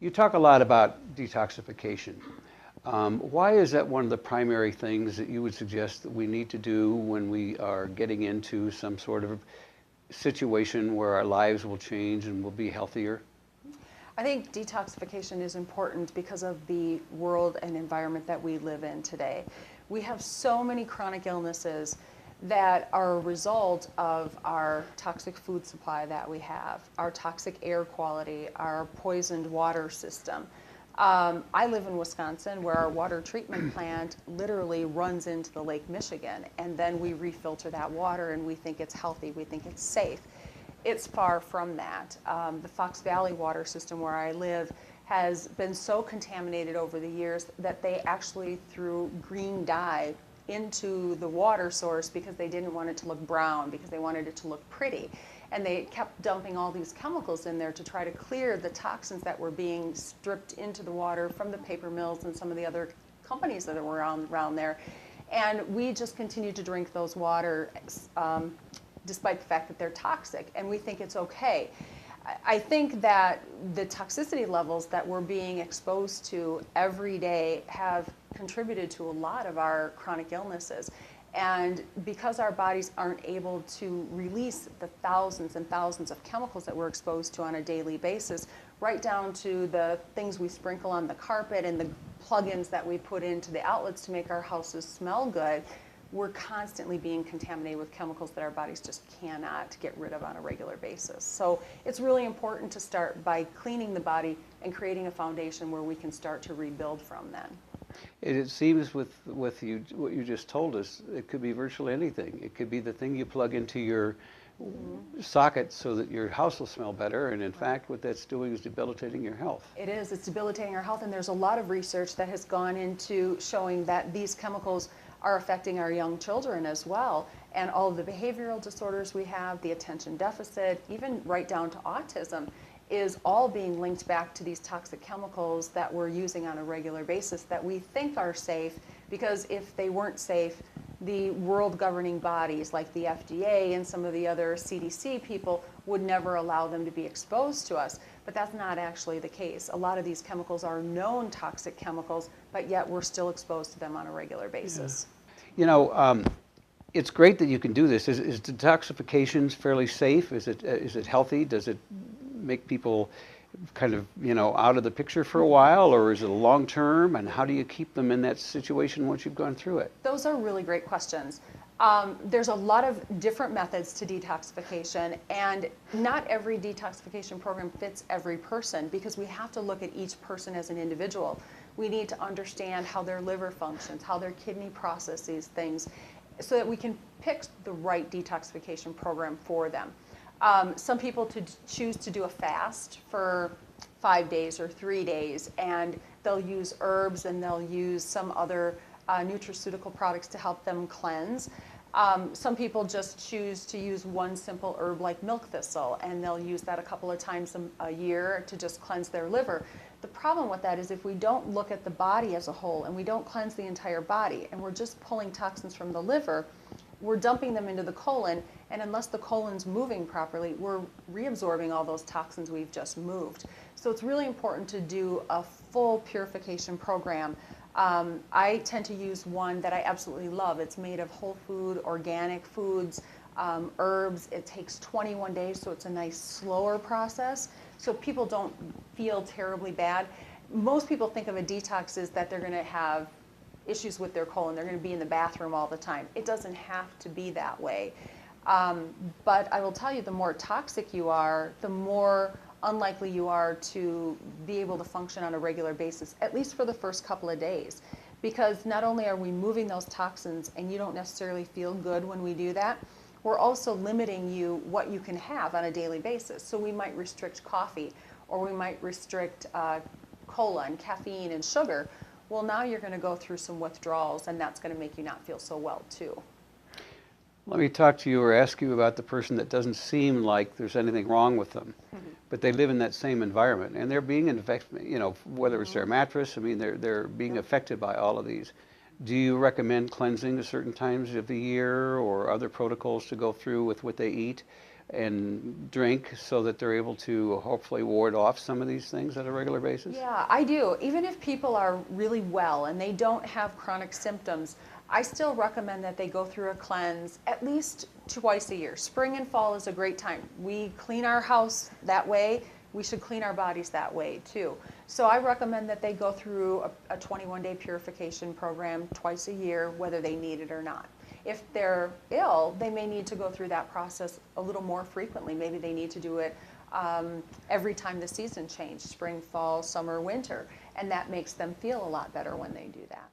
You talk a lot about detoxification. Why is that one of the primary things that you would suggest that we need to do when we are getting into some sort of situation where our lives will change and we'll be healthier? I think detoxification is important because of the world and environment that we live in today. We have so many chronic illnesses that are a result of our toxic food supply that we have, our toxic air quality, our poisoned water system. I live in Wisconsin, where our water treatment plant literally runs into the Lake Michigan, and then we refilter that water and we think it's healthy, we think it's safe. It's far from that. The Fox Valley water system where I live has been so contaminated over the years that they actually threw green dye into the water source because they didn't want it to look brown, because they wanted it to look pretty. And they kept dumping all these chemicals in there to try to clear the toxins that were being stripped into the water from the paper mills and some of the other companies that were around there. And we just continue to drink those water despite the fact that they're toxic, and we think it's okay. I think that the toxicity levels that we're being exposed to every day have contributed to a lot of our chronic illnesses. And because our bodies aren't able to release the thousands and thousands of chemicals that we're exposed to on a daily basis, right down to the things we sprinkle on the carpet and the plugins that we put into the outlets to make our houses smell good, we're constantly being contaminated with chemicals that our bodies just cannot get rid of on a regular basis. So it's really important to start by cleaning the body and creating a foundation where we can start to rebuild from then. It seems with you, what you just told us, it could be virtually anything. It could be the thing you plug into your socket so that your house will smell better, and in fact what that's doing is debilitating your health. It is. It's debilitating our health, and there's a lot of research that has gone into showing that these chemicals are affecting our young children as well, and all of the behavioral disorders we have, the attention deficit, even right down to autism, is all being linked back to these toxic chemicals that we're using on a regular basis that we think are safe, because if they weren't safe, the world governing bodies like the FDA and some of the other CDC people would never allow them to be exposed to us. But that's not actually the case. A lot of these chemicals are known toxic chemicals, but yet we're still exposed to them on a regular basis. Yeah. You know, it's great that you can do this. Is detoxification fairly safe? Is it healthy? Does it make people kind of, you know, out of the picture for a while, or is it a long term? And how do you keep them in that situation once you've gone through it? Those are really great questions. There's a lot of different methods to detoxification, and not every detoxification program fits every person, because we have to look at each person as an individual. We need to understand how their liver functions, how their kidney processes things, so that we can pick the right detoxification program for them. Some people choose to do a fast for 5 days or 3 days, and they'll use herbs and they'll use some other nutraceutical products to help them cleanse. Some people just choose to use one simple herb like milk thistle, and they'll use that a couple of times a year to just cleanse their liver. The problem with that is if we don't look at the body as a whole and we don't cleanse the entire body, and we're just pulling toxins from the liver, we're dumping them into the colon, and unless the colon's moving properly, we're reabsorbing all those toxins we've just moved. So it's really important to do a full purification program. I tend to use one that I absolutely love. It's made of whole food, organic foods, herbs. It takes 21 days, so it's a nice slower process, so people don't feel terribly bad. Most people think of a detox as that they're going to have issues with their colon. They're going to be in the bathroom all the time. It doesn't have to be that way. But I will tell you, the more toxic you are, the more unlikely you are to be able to function on a regular basis, at least for the first couple of days. Because not only are we moving those toxins, and you don't necessarily feel good when we do that, we're also limiting you what you can have on a daily basis. So we might restrict coffee, or we might restrict cola and caffeine and sugar. Well, now you're going to go through some withdrawals, and that's going to make you not feel so well too. Let me talk to you or ask you about the person that doesn't seem like there's anything wrong with them, but they live in that same environment, and they're being infected, you know, whether it's their mattress, I mean, they're being affected by all of these. Do you recommend cleansing at certain times of the year or other protocols to go through with what they eat? and drink so that they're able to hopefully ward off some of these things at a regular basis? Yeah, I do. Even if people are really well and they don't have chronic symptoms, I still recommend that they go through a cleanse at least twice a year. Spring and fall is a great time. We clean our house that way. We should clean our bodies that way too. So I recommend that they go through a 21-day purification program twice a year, whether they need it or not. If they're ill, they may need to go through that process a little more frequently. Maybe they need to do it every time the season changes, spring, fall, summer, winter, and that makes them feel a lot better when they do that.